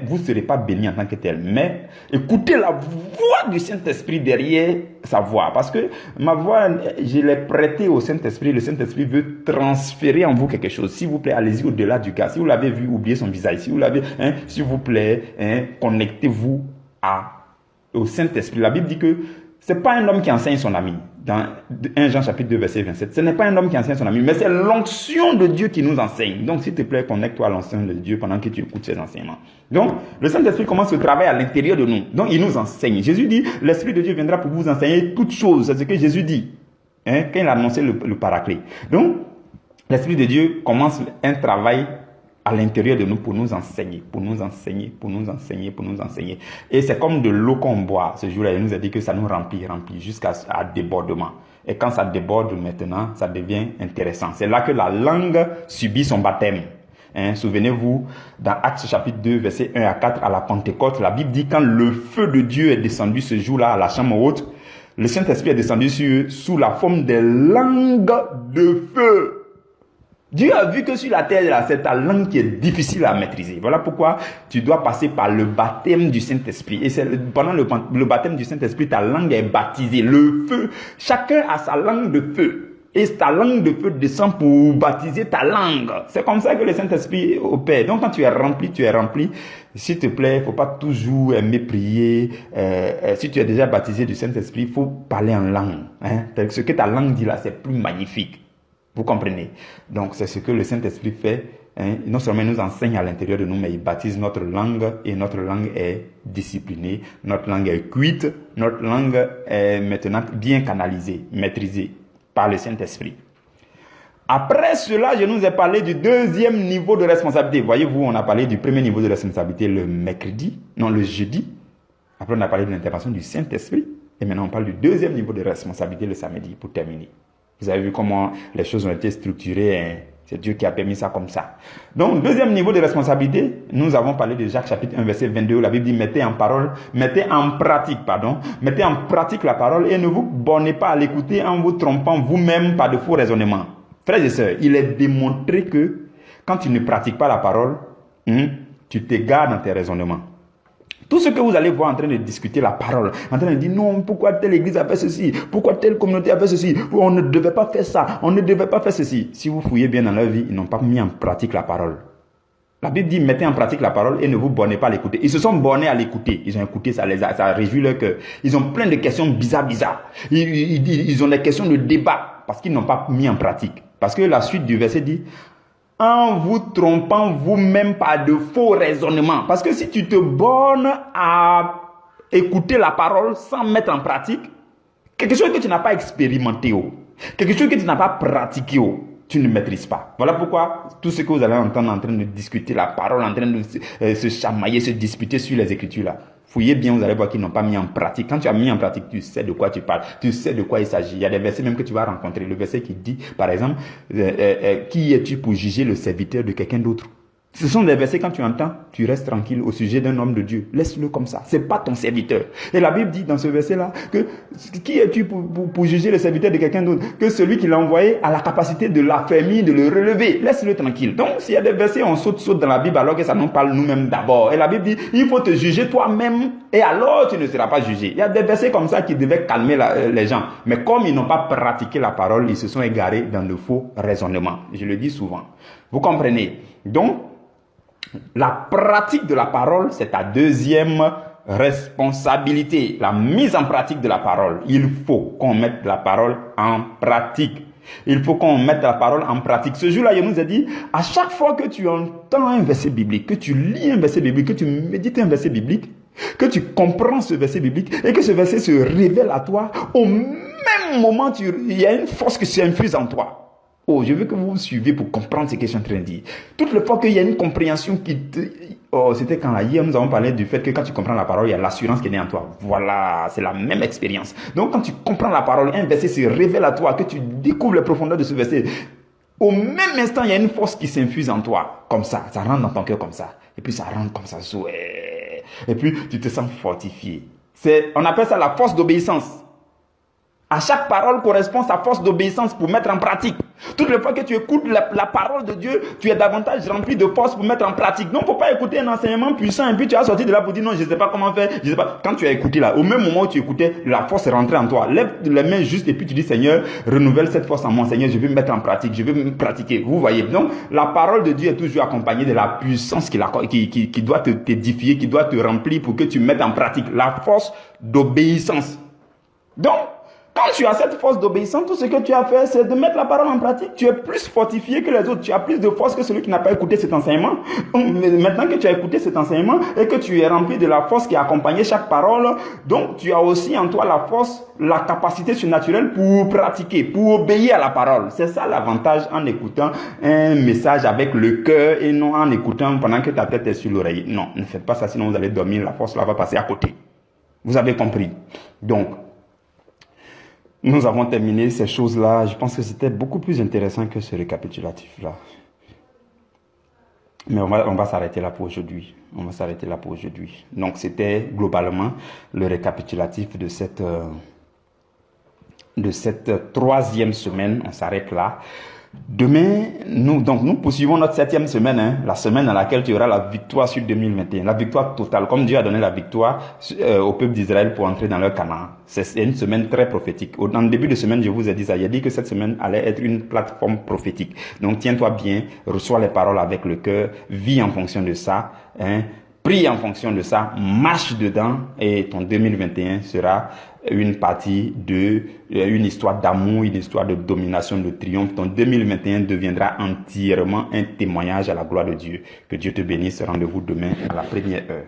Speaker 2: Vous ne serez pas béni en tant que tel, mais écoutez la voix du Saint-Esprit derrière sa voix, parce que ma voix, je l'ai prêtée au Saint-Esprit. Le Saint-Esprit veut transférer en vous quelque chose. S'il vous plaît, allez-y au-delà du cas. Si vous l'avez vu, oubliez son visage. Si vous l'avez, s'il vous plaît, connectez-vous au Saint-Esprit. La Bible dit que c'est pas un homme qui enseigne son ami. Dans 1 Jean chapitre 2 verset 27, ce n'est pas un homme qui enseigne son ami, mais c'est l'onction de Dieu qui nous enseigne. Donc s'il te plaît, connecte-toi à l'onction de Dieu pendant que tu écoutes ses enseignements. Donc le Saint-Esprit commence ce travail à l'intérieur de nous. Donc il nous enseigne. Jésus dit, l'Esprit de Dieu viendra pour vous enseigner toutes choses. C'est ce que Jésus dit quand il a annoncé le paraclet. Donc l'Esprit de Dieu commence un travail à l'intérieur de nous pour nous enseigner, pour nous enseigner, pour nous enseigner, pour nous enseigner. Et c'est comme de l'eau qu'on boit. Ce jour-là, il nous a dit que ça nous remplit jusqu'à débordement. Et quand ça déborde maintenant, ça devient intéressant. C'est là que la langue subit son baptême. Souvenez-vous, dans Actes chapitre 2, verset 1 à 4, à la Pentecôte, la Bible dit quand le feu de Dieu est descendu ce jour-là à la chambre haute, le Saint-Esprit est descendu sous la forme des langues de feu. Dieu a vu que sur la terre, c'est ta langue qui est difficile à maîtriser. Voilà pourquoi tu dois passer par le baptême du Saint-Esprit. Et c'est pendant le baptême du Saint-Esprit, ta langue est baptisée. Le feu, chacun a sa langue de feu. Et ta langue de feu descend pour baptiser ta langue. C'est comme ça que le Saint-Esprit opère. Donc quand tu es rempli. S'il te plaît, il ne faut pas toujours aimer prier. Si tu es déjà baptisé du Saint-Esprit, il faut parler en langue. Ce que ta langue dit là, c'est plus magnifique. Vous comprenez? Donc, c'est ce que le Saint-Esprit fait. Non seulement il nous enseigne à l'intérieur de nous, mais il baptise notre langue et notre langue est disciplinée. Notre langue est cuite. Notre langue est maintenant bien canalisée, maîtrisée par le Saint-Esprit. Après cela, je nous ai parlé du deuxième niveau de responsabilité. Voyez-vous, on a parlé du premier niveau de responsabilité le jeudi. Après, on a parlé de l'intervention du Saint-Esprit. Et maintenant, on parle du deuxième niveau de responsabilité le samedi pour terminer. Vous avez vu comment les choses ont été structurées. C'est Dieu qui a permis ça comme ça. Donc, deuxième niveau de responsabilité, nous avons parlé de Jacques chapitre 1, verset 22, où la Bible dit, mettez en pratique la parole et ne vous bornez pas à l'écouter en vous trompant vous-même par de faux raisonnements. Frères et sœurs, il est démontré que quand tu ne pratiques pas la parole, tu t'égares dans tes raisonnements. Tout ce que vous allez voir en train de discuter la parole, en train de dire non, pourquoi telle église a fait ceci, pourquoi telle communauté a fait ceci, on ne devait pas faire ça, on ne devait pas faire ceci. Si vous fouillez bien dans leur vie, ils n'ont pas mis en pratique la parole. La Bible dit, mettez en pratique la parole et ne vous bornez pas à l'écouter. Ils se sont bornés à l'écouter. Ils ont écouté, ça a réjoui leur cœur. Ils ont plein de questions bizarres. Ils ont des questions de débat parce qu'ils n'ont pas mis en pratique. Parce que la suite du verset dit, en vous trompant vous-même par de faux raisonnements. Parce que si tu te bornes à écouter la parole sans mettre en pratique, quelque chose que tu n'as pas expérimenté, quelque chose que tu n'as pas pratiqué, tu ne maîtrises pas. Voilà pourquoi tout ce que vous allez entendre en train de discuter la parole, en train de se chamailler, se disputer sur les Écritures là. Fouillez bien, vous allez voir qu'ils n'ont pas mis en pratique. Quand tu as mis en pratique, tu sais de quoi tu parles, tu sais de quoi il s'agit. Il y a des versets même que tu vas rencontrer. Le verset qui dit, par exemple, qui es-tu pour juger le serviteur de quelqu'un d'autre? Ce sont des versets, quand tu entends, tu restes tranquille au sujet d'un homme de Dieu. Laisse-le comme ça. C'est pas ton serviteur. Et la Bible dit dans ce verset-là que qui es-tu pour juger le serviteur de quelqu'un d'autre? Que celui qui l'a envoyé a la capacité de l'affermir, de le relever. Laisse-le tranquille. Donc, s'il y a des versets, on saute dans la Bible alors que ça nous parle nous-mêmes d'abord. Et la Bible dit, il faut te juger toi-même et alors tu ne seras pas jugé. Il y a des versets comme ça qui devaient calmer les gens. Mais comme ils n'ont pas pratiqué la parole, ils se sont égarés dans de faux raisonnements. Je le dis souvent. Vous comprenez? Donc, la pratique de la parole, c'est ta deuxième responsabilité. La mise en pratique de la parole. Il faut qu'on mette la parole en pratique. Il faut qu'on mette la parole en pratique. Ce jour-là, il nous a dit, à chaque fois que tu entends un verset biblique, que tu lis un verset biblique, que tu médites un verset biblique, que tu comprends ce verset biblique et que ce verset se révèle à toi, au même moment, il y a une force qui s'infuse en toi. Oh, je veux que vous suivez pour comprendre ce que je suis en train de dire. Toutes les fois qu'il y a une compréhension qui te... Oh, c'était quand hier, nous avons parlé du fait que quand tu comprends la parole, il y a l'assurance qui est née en toi. Voilà, c'est la même expérience. Donc, quand tu comprends la parole, un verset se révèle à toi, que tu découvres les profondeurs de ce verset, au même instant, il y a une force qui s'infuse en toi. Comme ça rentre dans ton cœur comme ça. Et puis, ça rentre comme ça. Et puis, tu te sens fortifié. On appelle ça la force d'obéissance. À chaque parole correspond sa force d'obéissance pour mettre en pratique. Toutes les fois que tu écoutes la parole de Dieu, tu es davantage rempli de force pour mettre en pratique. Donc, il ne faut pas écouter un enseignement puissant et puis tu as sorti de là pour dire non, je ne sais pas comment faire. Je sais pas. Quand tu as écouté là, au même moment où tu écoutais, la force est rentrée en toi. Lève les mains juste et puis tu dis Seigneur, renouvelle cette force en moi. Seigneur, je vais me mettre en pratique, je vais me pratiquer. Vous voyez. Donc, la parole de Dieu est toujours accompagnée de la puissance qui doit t'édifier, qui doit te remplir pour que tu mettes en pratique la force d'obéissance. Donc, quand tu as cette force d'obéissance, tout ce que tu as fait, c'est de mettre la parole en pratique. Tu es plus fortifié que les autres. Tu as plus de force que celui qui n'a pas écouté cet enseignement. Mais maintenant que tu as écouté cet enseignement et que tu es rempli de la force qui a accompagné chaque parole, donc tu as aussi en toi la force, la capacité surnaturelle pour pratiquer, pour obéir à la parole. C'est ça l'avantage en écoutant un message avec le cœur et non en écoutant pendant que ta tête est sur l'oreille. Non, ne faites pas ça, sinon vous allez dormir, la force là va passer à côté. Vous avez compris. Donc, nous avons terminé ces choses-là. Je pense que c'était beaucoup plus intéressant que ce récapitulatif-là. Mais on va s'arrêter là pour aujourd'hui. Donc, c'était globalement le récapitulatif de cette troisième semaine. On s'arrête là. Demain, nous poursuivons notre 7e semaine, la semaine dans laquelle tu auras la victoire sur 2021, la victoire totale, comme Dieu a donné la victoire au peuple d'Israël pour entrer dans leur Canaan. C'est une semaine très prophétique. En début de semaine, je vous ai dit ça, j'ai dit que cette semaine allait être une plateforme prophétique. Donc tiens-toi bien, reçois les paroles avec le cœur, vis en fonction de ça, prie en fonction de ça, marche dedans et ton 2021 sera une partie une histoire d'amour, une histoire de domination, de triomphe. Ton 2021 deviendra entièrement un témoignage à la gloire de Dieu. Que Dieu te bénisse. Rendez-vous demain à la première heure.